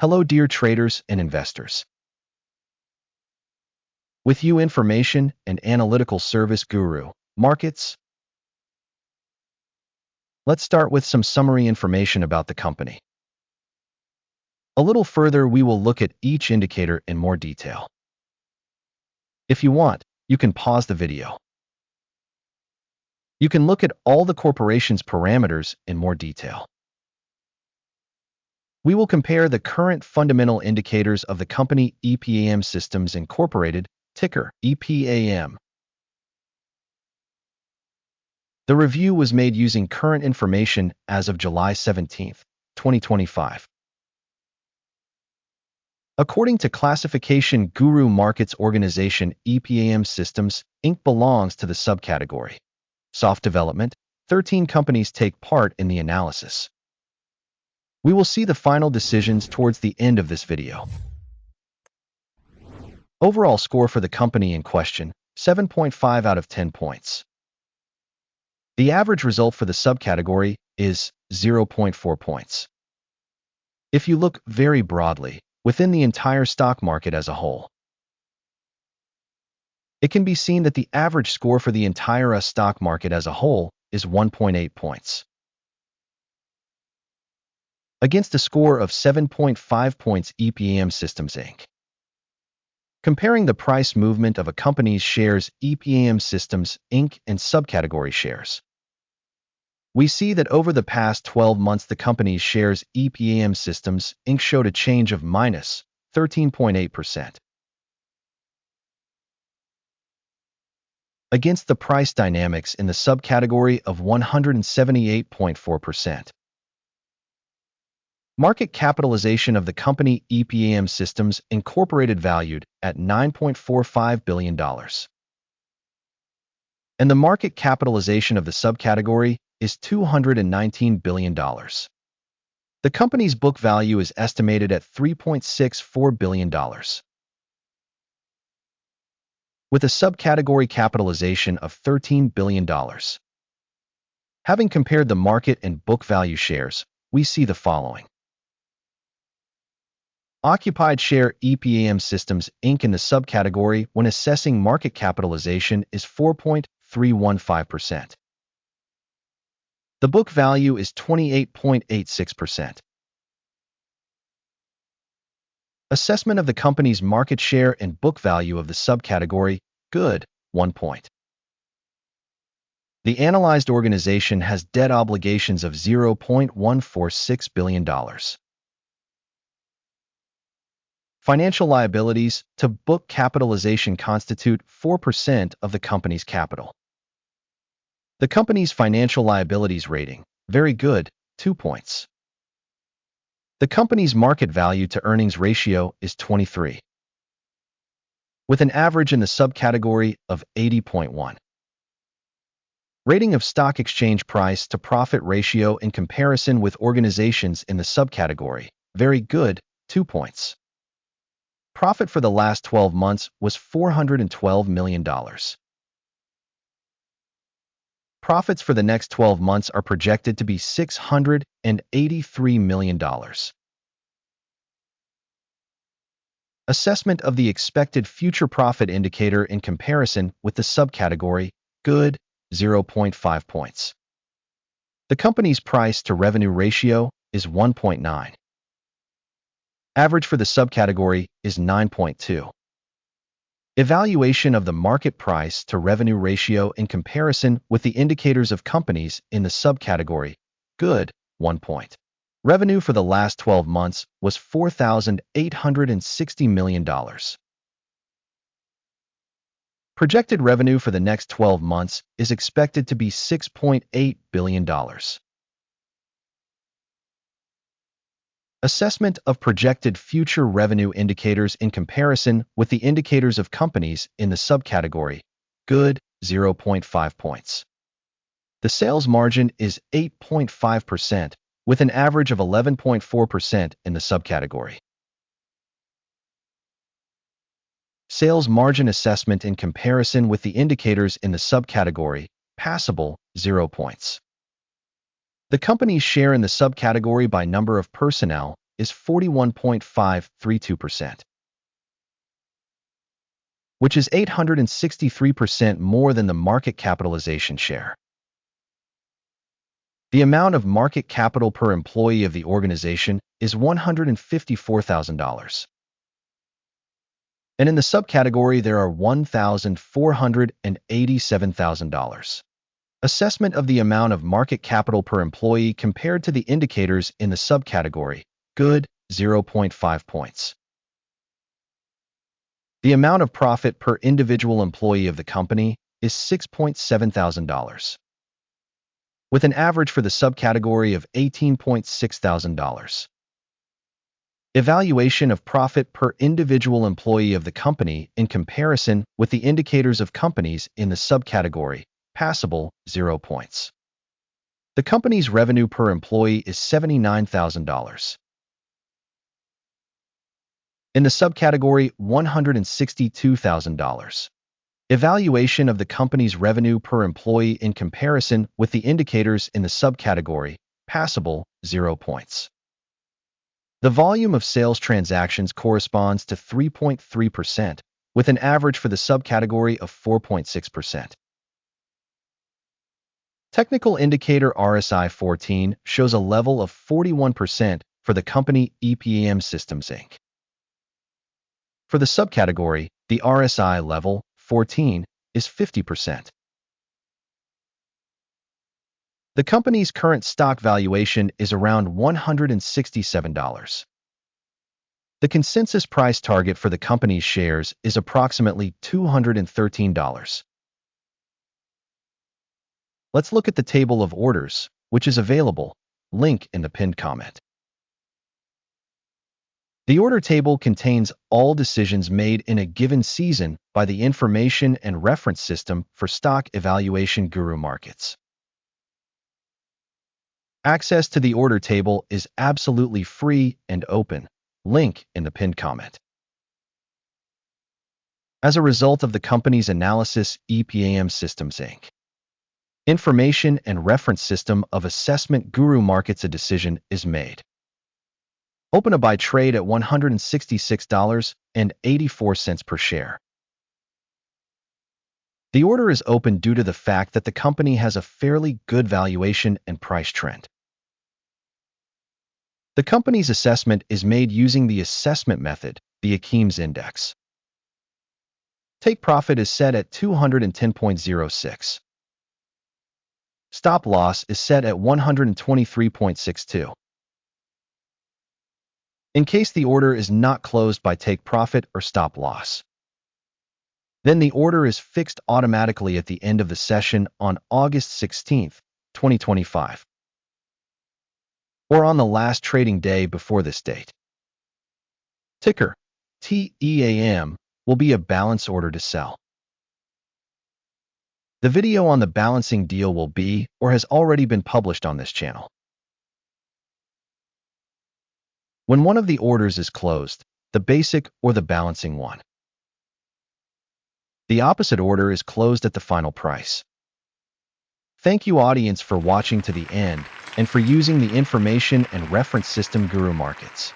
Hello dear traders and investors. With you information and analytical service GURU.Markets. Let's start with some summary information about the company. A little further, we will look at each indicator in more detail. If you want, you can pause the video. You can look at all the corporation's parameters in more detail. We will compare the current fundamental indicators of the company EPAM Systems Inc, ticker EPAM. The review was made using current information as of July 17, 2025. According to classification GURU.Markets organization, EPAM Systems Inc belongs to the subcategory Soft Development. 13 companies take part in the analysis. We will see the final decisions towards the end of this video. Overall score for the company in question, 7.5 out of 10 points. The average result for the subcategory is 0.4 points. If you look very broadly, within the entire stock market as a whole, it can be seen that the average score for the entire stock market as a whole is 1.8 points. Against a score of 7.5 points EPAM Systems Inc. Comparing the price movement of a company's shares EPAM Systems Inc. and subcategory shares, we see that over the past 12 months the company's shares EPAM Systems Inc. showed a change of minus 13.8%. Against the price dynamics in the subcategory of 178.4%. Market capitalization of the company EPAM Systems Inc. valued at $9.45 billion. And the market capitalization of the subcategory is $219 billion. The company's book value is estimated at $3.64 billion. With a subcategory capitalization of $13 billion. Having compared the market and book value shares, we see the following. Occupied share EPAM Systems Inc. in the subcategory when assessing market capitalization is 4.315%. The book value is 28.86%. Assessment of the company's market share and book value of the subcategory, good, 1 point. The analyzed organization has debt obligations of $0.146 billion. Financial liabilities to book capitalization constitute 4% of the company's capital. The company's financial liabilities rating, very good, 2 points. The company's market value to earnings ratio is 23, with an average in the subcategory of 80.1. Rating of stock exchange price to profit ratio in comparison with organizations in the subcategory, very good, 2 points. Profit for the last 12 months was $412 million. Profits for the next 12 months are projected to be $683 million. Assessment of the expected future profit indicator in comparison with the subcategory, good, 0.5 points. The company's price to revenue ratio is 1.9. Average for the subcategory is 9.2. Evaluation of the market price to revenue ratio in comparison with the indicators of companies in the subcategory, good, 1 point. Revenue for the last 12 months was $4,860 million. Projected revenue for the next 12 months is expected to be $6.8 billion. Assessment of projected future revenue indicators in comparison with the indicators of companies in the subcategory, good, 0.5 points. The sales margin is 8.5%, with an average of 11.4% in the subcategory. Sales margin assessment in comparison with the indicators in the subcategory, passable, 0 points. The company's share in the subcategory by number of personnel is 41.532%, which is 863% more than the market capitalization share. The amount of market capital per employee of the organization is $154,000. And in the subcategory, there are $1,487,000. Assessment of the amount of market capital per employee compared to the indicators in the subcategory, good, 0.5 points. The amount of profit per individual employee of the company is $6,700, with an average for the subcategory of $18,600. Evaluation of profit per individual employee of the company in comparison with the indicators of companies in the subcategory, passable, 0 points. The company's revenue per employee is $79,000. In the subcategory, $162,000. Evaluation of the company's revenue per employee in comparison with the indicators in the subcategory, passable, 0 points. The volume of sales transactions corresponds to 3.3%, with an average for the subcategory of 4.6%. Technical indicator RSI 14 shows a level of 41% for the company EPAM Systems Inc. For the subcategory, the RSI level, 14, is 50%. The company's current stock valuation is around $167. The consensus price target for the company's shares is approximately $213. Let's look at the table of orders, which is available, link in the pinned comment. The order table contains all decisions made in a given season by the information and reference system for stock evaluation GURU.Markets. Access to the order table is absolutely free and open, link in the pinned comment. As a result of the company's analysis, EPAM Systems Inc. Information and reference system of assessment GURU.Markets, a decision is made. Open a buy trade at $166.84 per share. The order is open due to the fact that the company has a fairly good valuation and price trend. The company's assessment is made using the assessment method, the EPAM's index. Take profit is set at 210.06. Stop loss is set at 123.62. In case the order is not closed by take profit or stop loss, then the order is fixed automatically at the end of the session on August 16, 2025, or on the last trading day before this date. Ticker TEAM will be a balance order to sell. The video on the balancing deal will be or has already been published on this channel. When one of the orders is closed, the basic or the balancing one, the opposite order is closed at the final price. Thank you, audience, for watching to the end and for using the information and reference system GURU.Markets.